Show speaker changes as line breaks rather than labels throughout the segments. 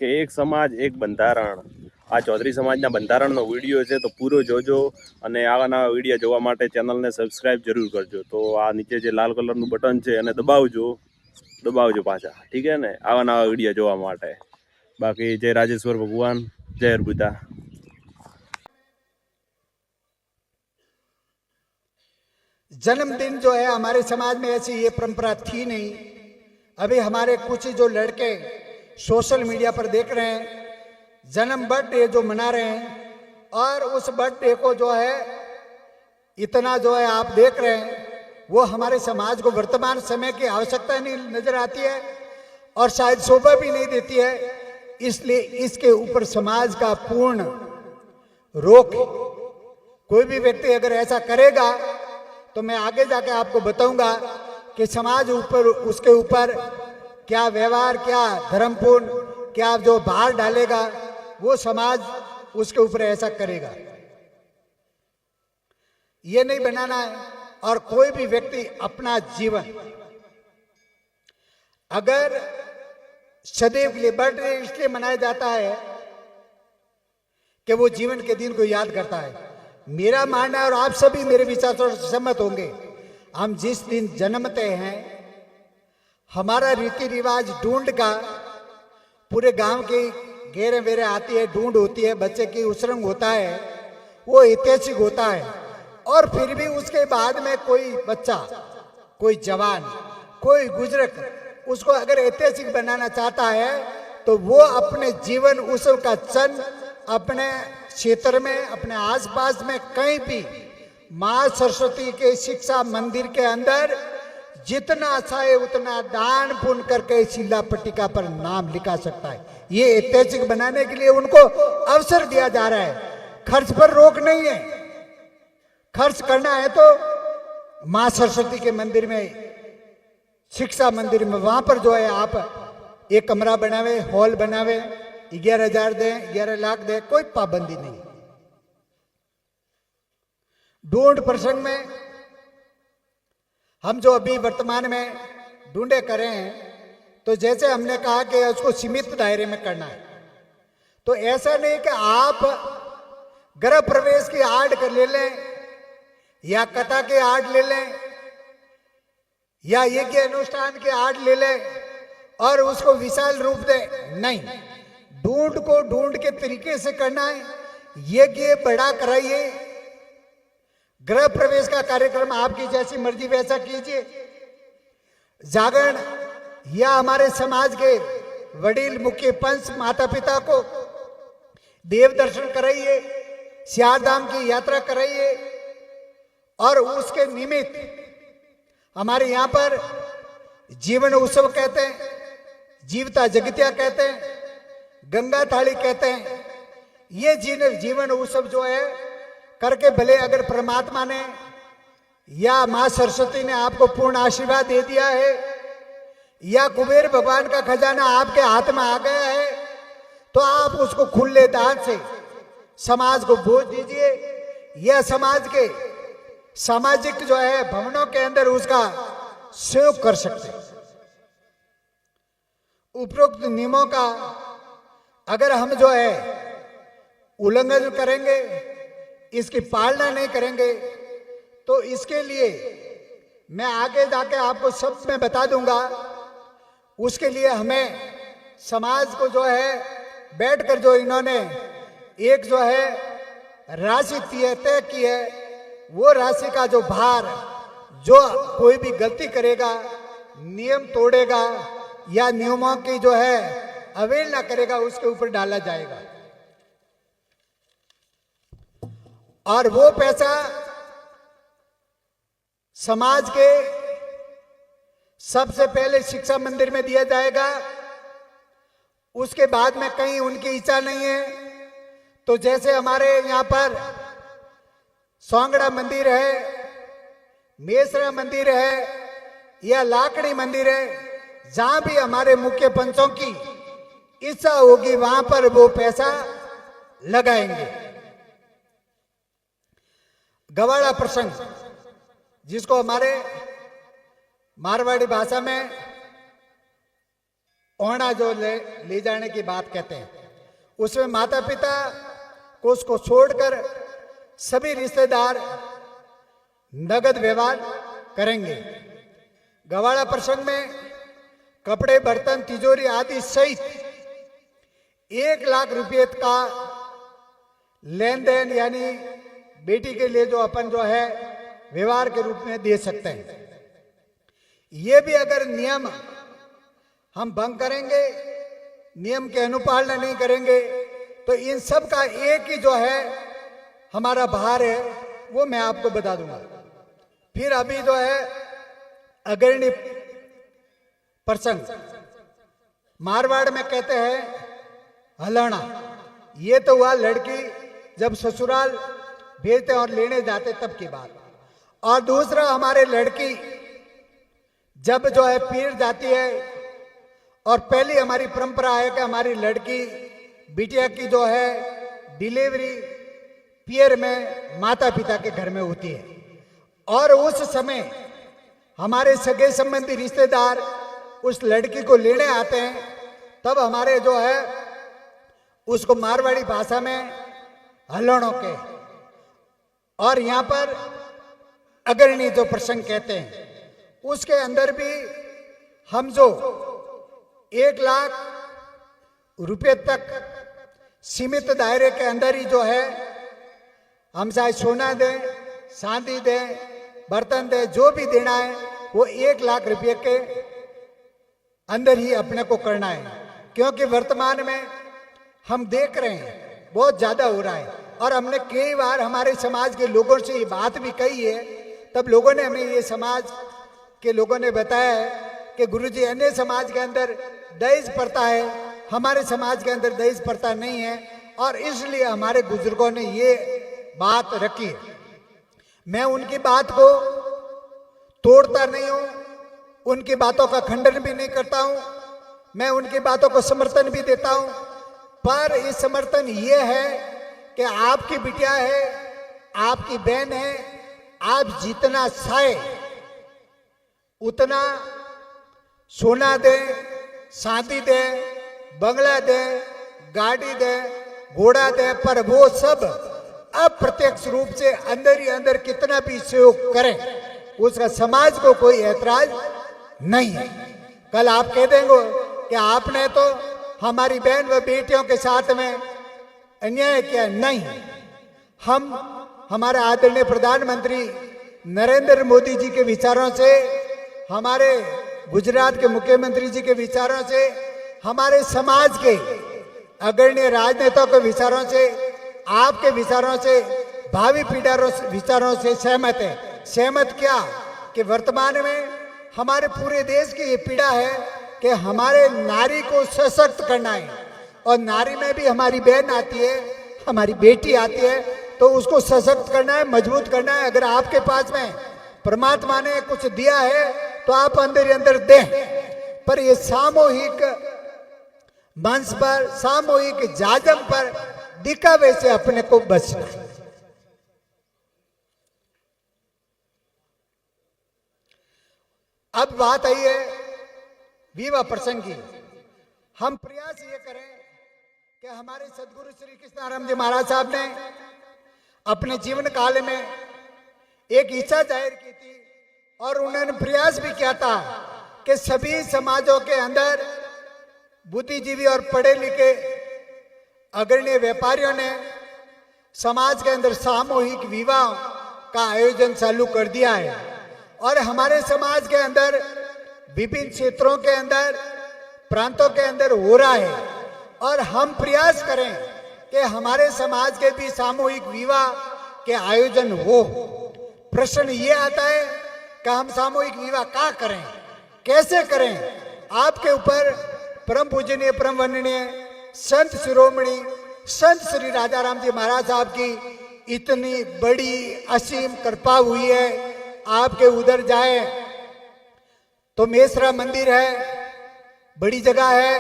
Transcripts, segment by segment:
કે એક સમાજ એક બંધારણ આ ચૌધરી સમાજના બંધારણનો વિડીયો છે, તો પૂરો જોજો અને આવા નવા વિડીયો જોવા માટે ચેનલને સબસ્ક્રાઈબ જરૂર કરજો। તો આ નીચે જે લાલ કલરનું બટન છે એને દબાવજો પાછા, ઠીક है ને, આવા નવા વિડીયો જોવા માટે। બાકી જય રાજેશ્वर भगवान, जय अर्बुदा।
जन्मदिन जो है हमारे समाज में ऐसी ये परंपरा थी नहीं। अभी हमारे कुछ जो लड़के सोशल मीडिया पर देख रहे हैं, जन्म बर्थडे जो मना रहे हैं, और उस बर्थडे को जो है इतना जो है आप देख रहे हैं, वो हमारे समाज को वर्तमान समय की आवश्यकता नहीं नजर आती है और शायद शोभा भी नहीं देती है। इसलिए इसके ऊपर समाज का पूर्ण रोक। कोई भी व्यक्ति अगर ऐसा करेगा तो मैं आगे जाके आपको बताऊंगा कि समाज ऊपर उसके ऊपर क्या व्यवहार, क्या धर्मपूर्ण, क्या जो भार डालेगा वो समाज उसके ऊपर ऐसा करेगा। ये नहीं बनाना है। और कोई भी व्यक्ति अपना जीवन अगर सदैव के लिए बर्थडे इसलिए मनाया जाता है कि वो जीवन के दिन को याद करता है। मेरा मानना है, और आप सभी मेरे विचारों से सहमत होंगे, हम जिस दिन जन्मते हैं हमारा रीति रिवाज ढूंढ का पूरे गांव के घेरे वेरे आती है, ढूंढ होती है, बच्चे की उसरंग होता है, वो ऐतिहासिक होता है। और फिर भी उसके बाद में कोई बच्चा, कोई जवान, कोई बुजुर्ग उसको अगर ऐतिहासिक बनाना चाहता है तो वो अपने जीवन उत्सव का क्षण अपने क्षेत्र में, अपने आसपास में कहीं भी मां सरस्वती के शिक्षा मंदिर के अंदर जितना चाहे उतना दान पुण्य करके शिला पट्टिका पर नाम लिखा सकता है। ये ऐतिहासिक बनाने के लिए उनको अवसर दिया जा रहा है। खर्च पर रोक नहीं है। खर्च करना है तो मां सरस्वती के मंदिर में, शिक्षा मंदिर में, वहां पर जो है आप एक कमरा बनावे, हॉल बनावे, 11,000 दे, 11 लाख दे, कोई पाबंदी नहीं। ढूंढ प्रसंग में हम जो अभी वर्तमान में ढूंढे करें हैं, तो जैसे हमने कहा कि उसको सीमित दायरे में करना है, तो ऐसा नहीं कि आप गृह प्रवेश की आड़ कर ले लें या कथा के आड़ ले लें या यज्ञ अनुष्ठान के आड़ ले लें और उसको विशाल रूप दे। नहीं, ढूंढ को ढूंढ के तरीके से करना है। यज्ञ बड़ा कराइए, गृह प्रवेश का कार्यक्रम आपकी जैसी मर्जी वैसा कीजिए। जागरण या हमारे समाज के वडील मुख्य पंच माता पिता को देव दर्शन कराइए, चारधाम की यात्रा कराइए। और उसके निमित्त हमारे यहाँ पर जीवन उत्सव कहते हैं, जीवता जगतिया कहते हैं, गंगा थाली कहते हैं। ये जीवन उत्सव जो है करके भले अगर परमात्मा ने या मां सरस्वती ने आपको पूर्ण आशीर्वाद दे दिया है या कुबेर भगवान का खजाना आपके हाथ में आ गया है, तो आप उसको खुले दान से समाज को बोझ दीजिए या समाज के सामाजिक जो है भवनों के अंदर उसका सहयोग कर सकते हैं। उपरोक्त नियमों का अगर हम जो है उल्लंघन करेंगे, इसकी पालना नहीं करेंगे, तो इसके लिए मैं आगे जाके आपको सब में बता दूंगा। उसके लिए हमें समाज को जो है बैठकर जो इन्होंने एक जो है राशि तय की है, वो राशि का जो भार, जो कोई भी गलती करेगा, नियम तोड़ेगा या नियमों की जो है अवहेलना करेगा, उसके ऊपर डाला जाएगा। और वो पैसा समाज के सबसे पहले शिक्षा मंदिर में दिया जाएगा। उसके बाद में कहीं उनकी इच्छा नहीं है तो जैसे हमारे यहाँ पर सोंगड़ा मंदिर है, मेसरा मंदिर है या लाकड़ी मंदिर है, जहां भी हमारे मुख्य पंचों की इच्छा होगी वहां पर वो पैसा लगाएंगे। गवाड़ा प्रसंग, जिसको हमारे मारवाड़ी भाषा में ओहना जो ले जाने की बात कहते हैं, उसमें माता पिता को उसको छोड़कर सभी रिश्तेदार नगद व्यवहार करेंगे। गवाड़ा प्रसंग में कपड़े, बर्तन, तिजोरी आदि सहित 1 लाख रुपये का लेन देन यानी बेटी के लिए जो अपन जो है व्यवहार के रूप में दे सकते हैं। ये भी अगर नियम हम भंग करेंगे, नियम के अनुपालना नहीं करेंगे, तो इन सब का एक ही जो है हमारा भार है, वो मैं आपको बता दूंगा। फिर अभी जो है अग्रणी प्रसंग, मारवाड़ में कहते हैं हलाना। ये तो हुआ लड़की जब ससुराल भेजते और लेने जाते तब की बात। और दूसरा हमारे लड़की जब जो है पीर जाती है, और पहली हमारी परंपरा है कि हमारी लड़की बिटिया की जो है डिलीवरी पियर में माता पिता के घर में होती है। और उस समय हमारे सगे संबंधी रिश्तेदार उस लड़की को लेने आते हैं, तब हमारे जो है उसको मारवाड़ी भाषा में हलणों के, और यहाँ पर अग्रणी जो प्रसंग कहते हैं, उसके अंदर भी हम जो 1 लाख रुपए तक सीमित दायरे के अंदर ही जो है हम चाहे सोना दें, चांदी दें, बर्तन दें, जो भी देना है वो 1 लाख रुपए के अंदर ही अपने को करना है। क्योंकि वर्तमान में हम देख रहे हैं बहुत ज्यादा हो रहा है, और हमने कई बार हमारे समाज के लोगों से ये बात भी कही है, तब लोगों ने हमें ये समाज के लोगों ने बताया है कि गुरुजी अन्य समाज के अंदर दहेज प्रथा है, हमारे समाज के अंदर दहेज प्रथा नहीं है, और इसलिए हमारे बुजुर्गों ने ये बात रखी है। मैं उनकी बात को तोड़ता नहीं हूं, उनकी बातों का खंडन भी नहीं करता हूं, मैं उनकी बातों को समर्थन भी देता हूं, पर ये समर्थन ये है कि आपकी बिटिया है, आपकी बहन है, आप जितना चाहे उतना सोना दे, शादी दे, बंगला दे, गाड़ी दे, घोड़ा दे, पर वो सब अप्रत्यक्ष रूप से अंदर ही अंदर कितना भी सहयोग करें, उसका समाज को कोई ऐतराज नहीं है। कल आप कह देंगे कि आपने तो हमारी बहन व बेटियों के साथ में अन्याय किया, नहीं। हम हमारे आदरणीय प्रधानमंत्री नरेंद्र मोदी जी के विचारों से, हमारे गुजरात के मुख्यमंत्री जी के विचारों से, हमारे समाज के अग्रणी राजनेताओं के विचारों से, आपके विचारों से, भावी पीढ़ी विचारों से सहमत है। सहमत क्या कि वर्तमान में हमारे पूरे देश की ये पीड़ा है कि हमारे नारी को सशक्त करना है, और नारी में भी हमारी बहन आती है, हमारी बेटी आती है, तो उसको सशक्त करना है, मजबूत करना है। अगर आपके पास में परमात्मा ने कुछ दिया है तो आप अंदर ही अंदर दें, पर ये सामूहिक मंच पर, सामूहिक जाजम पर दिखावे से अपने को बचना है। अब बात आई है विवाह प्रसंग की। हम प्रयास ये करें कि हमारे सदगुरु श्री कृष्णाराम जी महाराज साहब ने अपने जीवन काल में एक इच्छा जाहिर की थी, और उन्होंने प्रयास भी किया था कि सभी समाजों के अंदर बुद्धिजीवी और पढ़े लिखे अग्रणी व्यापारियों ने समाज के अंदर सामूहिक विवाह का आयोजन चालू कर दिया है। और हमारे समाज के अंदर विभिन्न क्षेत्रों के अंदर, प्रांतों के अंदर हो रहा है, और हम प्रयास करें कि हमारे समाज के भी सामूहिक विवाह के आयोजन हो। प्रश्न ये आता है कि हम सामूहिक विवाह क्या करें, कैसे करें? आपके ऊपर परम पूजनीय, परम वंदनीय संत शिरोमणि संत श्री राजा राम जी महाराज साहब की इतनी बड़ी असीम कृपा हुई है। आपके उधर जाए तो मेसरा मंदिर है, बड़ी जगह है।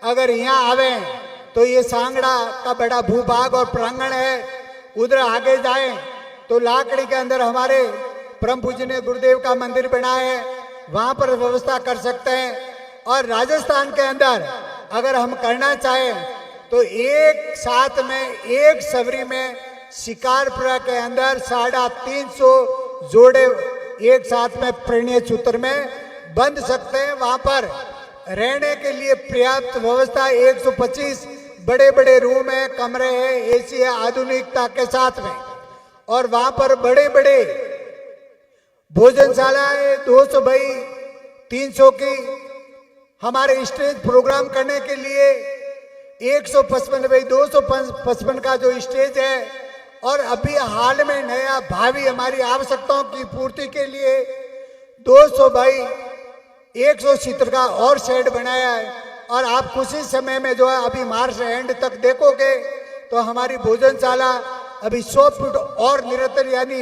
अगर यहाँ आवे तो ये सांगड़ा का बड़ा भूभाग और प्रांगण है। उधर आगे जाए तो लाकड़ी के अंदर हमारे परम पूजनीय गुरुदेव का मंदिर बना है, वहां पर व्यवस्था कर सकते हैं। और राजस्थान के अंदर अगर हम करना चाहें तो एक साथ में एक सवरी में शिकारपुरा के अंदर 350 जोड़े एक साथ में परिणय सूत्र में बंध सकते हैं। वहां पर रहने के लिए पर्याप्त व्यवस्था 125 बड़े बड़े रूम है, कमरे हैं, एसी है आधुनिकता के साथ में। और वहां पर बड़े बड़े भोजनशाला है 200 बाई 300 की। हमारे स्टेज प्रोग्राम करने के लिए 155 बाई 255 का जो स्टेज है। और अभी हाल में नया भावी हमारी आवश्यकताओं की पूर्ति के लिए 200 बाई 170 का और शेड बनाया है। और आप कुछ ही समय में जो है अभी मार्च एंड तक देखोगे तो हमारी भोजनशाला अभी 100 फुट और निरंतर यानी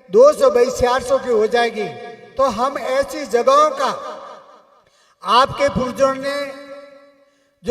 200 बाई 400 की हो जाएगी। तो हम ऐसी जगहों का आपके पुरजों ने